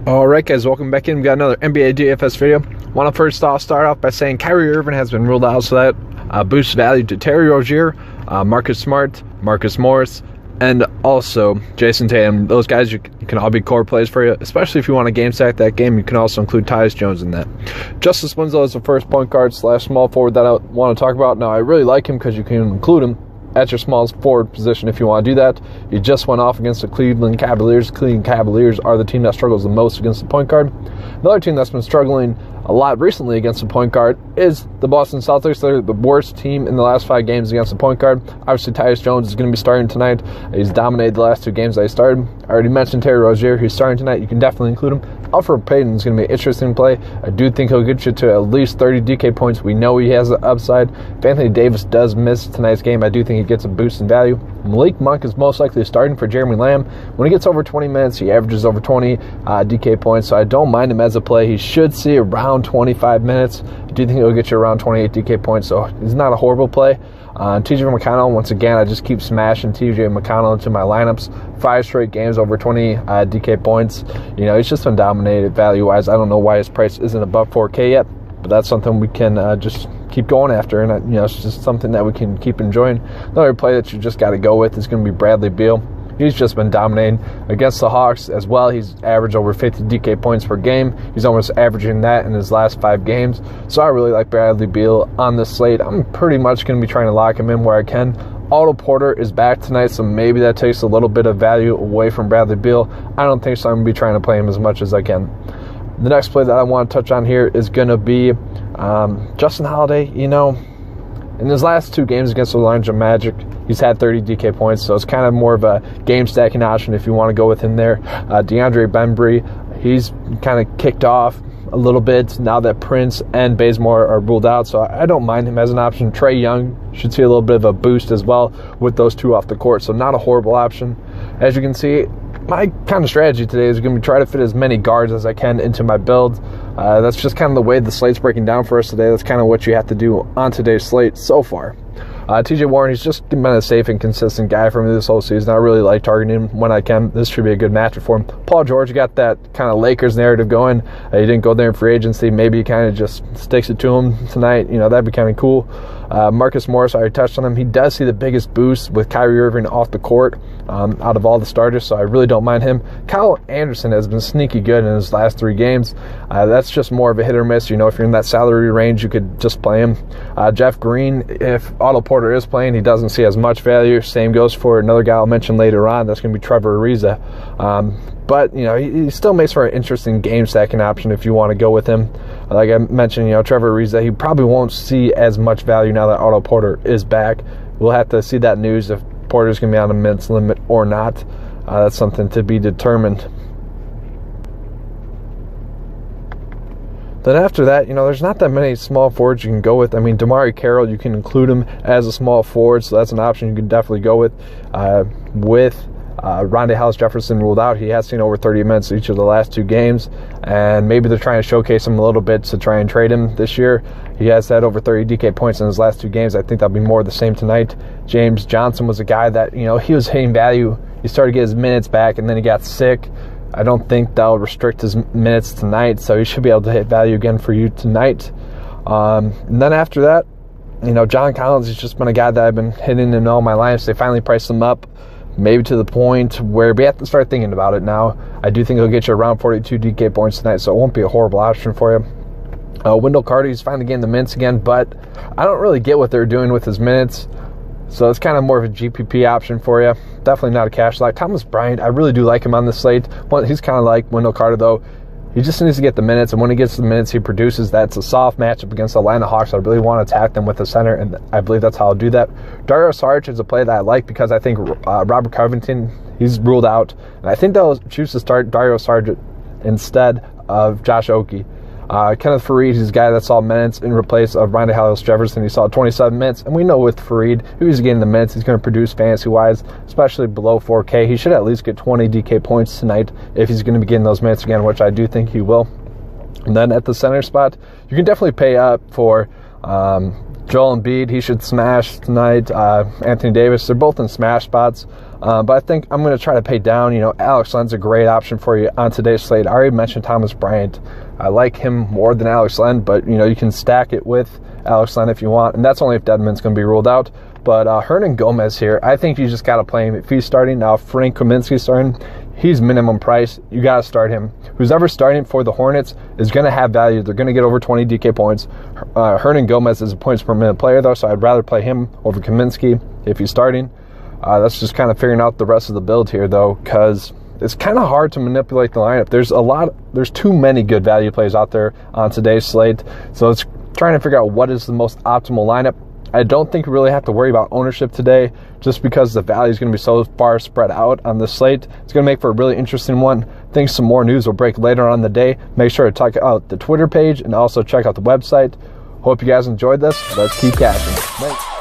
Alright guys, welcome back in. We got another NBA DFS video. Want to first off start off by saying Kyrie Irving has been ruled out, so that boosts value to Terry Rozier, Marcus Smart, Marcus Morris, and also Jason Tatum. Those guys you can all be core plays for you, especially if you want to game stack that game. You can also include Tyus Jones in that. Justice Winslow is the first point guard / small forward that I want to talk about. Now I really like him because you can include him at your small forward position if you want to do that. He just went off against the Cleveland Cavaliers. Cleveland Cavaliers are the team that struggles the most against the point guard. Another team that's been struggling a lot recently against the point guard is the Boston Celtics. They're the worst team in the last 5 games against the point guard. Obviously, Tyus Jones is going to be starting tonight. He's dominated the last 2 games that he started. I already mentioned Terry Rozier, who's starting tonight. You can definitely include him. Alfred Payton is going to be an interesting play. I do think he'll get you to at least 30 DK points. We know he has the upside. If Anthony Davis does miss tonight's game, I do think he gets a boost in value. Malik Monk is most likely starting for Jeremy Lamb. When he gets over 20 minutes, he averages over 20 DK points, so I don't mind him as a play. He should see around 25 minutes. I do think he'll get you around 28 DK points, so he's not a horrible play. TJ McConnell, once again, I just keep smashing TJ McConnell into my lineups. 5 straight games over 20 DK points. You know, he's just been dominated value-wise. I don't know why his price isn't above 4K yet, but that's something we can just keep going after, and you know, it's just something that we can keep enjoying. Another play that you just got to go with is going to be Bradley Beal. He's just been dominating against the Hawks as well. He's averaged over 50 DK points per game. He's almost averaging that in his last 5 games. So I really like Bradley Beal on this slate. I'm pretty much going to be trying to lock him in where I can. Otto Porter is back tonight, so maybe that takes a little bit of value away from Bradley Beal. I don't think so. I'm going to be trying to play him as much as I can. The next play that I want to touch on here is going to be Justin Holiday. You know, in his last 2 games against the Orlando Magic, he's had 30 DK points, so it's kind of more of a game stacking option if you want to go with him there. DeAndre Bembry, he's kind of kicked off a little bit now that Prince and Bazemore are ruled out, so I don't mind him as an option. Trae Young should see a little bit of a boost as well with those 2 off the court, so not a horrible option. As you can see, my kind of strategy today is going to be try to fit as many guards as I can into my build. That's just kind of the way the slate's breaking down for us today. That's kind of what you have to do on today's slate so far. TJ Warren, he's just been a safe and consistent guy for me this whole season. I really like targeting him when I can. This should be a good matchup for him. Paul George got that kind of Lakers narrative going. He didn't go there in free agency. Maybe he kind of just sticks it to him tonight. You know, that'd be kind of cool. Marcus Morris, I already touched on him. He does see the biggest boost with Kyrie Irving off the court out of all the starters, so I really don't mind him. Kyle Anderson has been sneaky good in his last 3 games. That's just more of a hit or miss. You know, if you're in that salary range, you could just play him. Jeff Green, if Otto Porter is playing, he doesn't see as much value. Same goes for another guy I'll mention later on. That's going to be Trevor Ariza. But, you know, he still makes for an interesting game stacking option if you want to go with him. Like I mentioned, you know, Trevor Ariza, he probably won't see as much value now that Otto Porter is back. We'll have to see that news if Porter's going to be on a minutes limit or not. That's something to be determined. Then after that, you know, there's not that many small forwards you can go with. I mean, Damari Carroll, you can include him as a small forward, so that's an option you can definitely go with. Rondé Hollis-Jefferson ruled out. He has seen over 30 minutes each of the last 2 games, and maybe they're trying to showcase him a little bit to try and trade him this year. He has had over 30 DK points in his last 2 games. I think that'll be more of the same tonight. James Johnson was a guy that, you know, he was hitting value. He started to get his minutes back, and then he got sick. I don't think that'll restrict his minutes tonight, so he should be able to hit value again for you tonight. And then after that, you know, John Collins has just been a guy that I've been hitting in all my lineups. They finally priced him up, maybe to the point where we have to start thinking about it now. I do think he'll get you around 42 DK points tonight, so it won't be a horrible option for you. Wendell Carter, he's finally getting the minutes again, but I don't really get what they're doing with his minutes. So it's kind of more of a GPP option for you. Definitely not a cash lock. Thomas Bryant, I really do like him on this slate. Well, he's kind of like Wendell Carter, though. He just needs to get the minutes, and when he gets the minutes he produces, that's a soft matchup against the Atlanta Hawks. I really want to attack them with the center, and I believe that's how I'll do that. Dario Saric is a play that I like because I think Robert Covington, he's ruled out. And I think they'll choose to start Dario Saric instead of Josh Okogie. Kenneth Faried, he's a guy that saw minutes in replace of Rondé Hollis-Jefferson. He saw 27 minutes, and we know with Faried, if he's getting the minutes, he's going to produce fantasy-wise, especially below 4K. He should at least get 20 DK points tonight if he's going to be getting those minutes again, which I do think he will. And then at the center spot, you can definitely pay up for Joel Embiid, he should smash tonight. Anthony Davis, they're both in smash spots. But I think I'm going to try to pay down. You know, Alex Len's a great option for you on today's slate. I already mentioned Thomas Bryant. I like him more than Alex Len, but, you know, you can stack it with Alex Len if you want. And that's only if Dedmon's going to be ruled out. But Hernan Gomez here, I think you just got to play him. If he's starting now, Frank Kaminsky's starting, he's minimum price. You got to start him. Who's ever starting for the Hornets is going to have value. They're going to get over 20 DK points. Hernan Gomez is a points per minute player, though, so I'd rather play him over Kaminsky if he's starting. That's just kind of figuring out the rest of the build here, though, because it's kind of hard to manipulate the lineup. There's too many good value plays out there on today's slate, so it's trying to figure out what is the most optimal lineup. I don't think we really have to worry about ownership today just because the value is going to be so far spread out on the slate. It's going to make for a really interesting one. I think some more news will break later on in the day. Make sure to check out the Twitter page and also check out the website. Hope you guys enjoyed this. Let's keep cashing. Thanks.